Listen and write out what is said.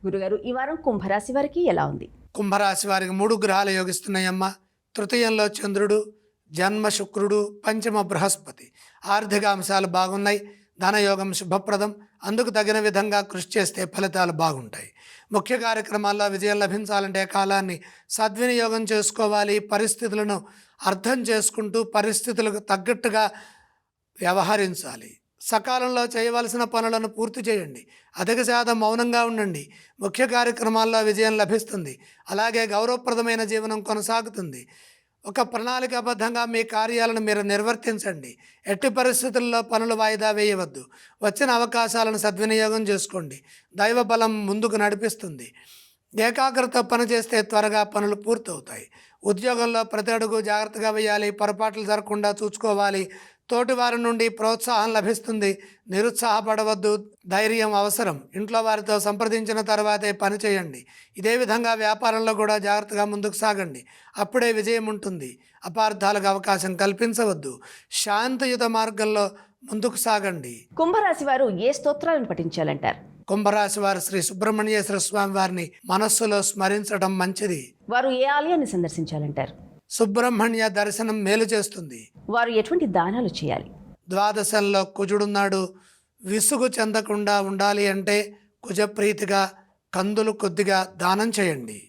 గురుగారు, ఈ వారం కుంభరాశి వారికి ఎలా ఉంది? కుంభరాశి వారికి 3 గ్రహాలు యోగిస్తున్నాయమ్మ. తృతీయంలో చంద్రుడు, జన్మ శుక్రుడు, పంచమ బృహస్పతి. ఆర్థిక అంశాలు బాగున్నాయి. ధనయోగం శుభప్రదం. అందుకు తగిన విధంగా కృషి చేస్తే ఫలితాలు బాగుంటాయి. ముఖ్య కార్యక్రమాల్లో విజయం లభించాలంటే కాలాన్ని సద్వినియోగం చేసుకోవాలి. పరిస్థితులను అర్థం చేసుకుంటూ పరిస్థితులకు తగ్గట్టుగా వ్యవహరించాలి. సకాలంలో చేయవలసిన పనులను పూర్తి చేయండి. అధిక శాతం మౌనంగా ఉండండి. ముఖ్య కార్యక్రమాల్లో విజయం లభిస్తుంది. అలాగే గౌరవప్రదమైన జీవనం కొనసాగుతుంది. ఒక ప్రణాళికాబద్ధంగా మీ కార్యాలను మీరు నిర్వర్తించండి. ఎట్టి పరిస్థితుల్లో పనులు వాయిదా వేయవద్దు. వచ్చిన అవకాశాలను సద్వినియోగం చేసుకోండి. దైవ బలం ముందుకు నడిపిస్తుంది. ఏకాగ్రత పనిచేస్తే త్వరగా పనులు పూర్తవుతాయి. ఉద్యోగంలో ప్రతి అడుగు జాగ్రత్తగా వేయాలి. పొరపాట్లు జరగకుండా చూసుకోవాలి. తోటి వారి నుండి ప్రోత్సాహం లభిస్తుంది. నిరుత్సాహపడవద్దు. ధైర్యం అవసరం. ఇంట్లో వారితో సంప్రదించిన తర్వాతే పని చేయండి. ఇదే విధంగా వ్యాపారంలో కూడా జాగ్రత్తగా ముందుకు సాగండి. అప్పుడే విజయం ఉంటుంది. అపార్థాలకు అవకాశం కల్పించవద్దు. శాంతియుత మార్గంలో ముందుకు సాగండి. కుంభరాశి వారు ఏ స్తోత్రాలను పఠించాలంటారు? కుంభరాశి వారు శ్రీ సుబ్రహ్మణ్యేశ్వర స్వామి వారిని మనస్సులో స్మరించడం మంచిది. వారు ఏ ఆలయాన్ని సందర్శించాలంటారు? సుబ్రహ్మణ్య దర్శనం మేలు చేస్తుంది. వారు ఎటువంటి దానాలు చేయాలి? ద్వాదశంలో కుజుడున్నాడు. విసుగు చెందకుండా ఉండాలి అంటే కుజప్రీతిగా కందులు కొద్దిగా దానం చేయండి.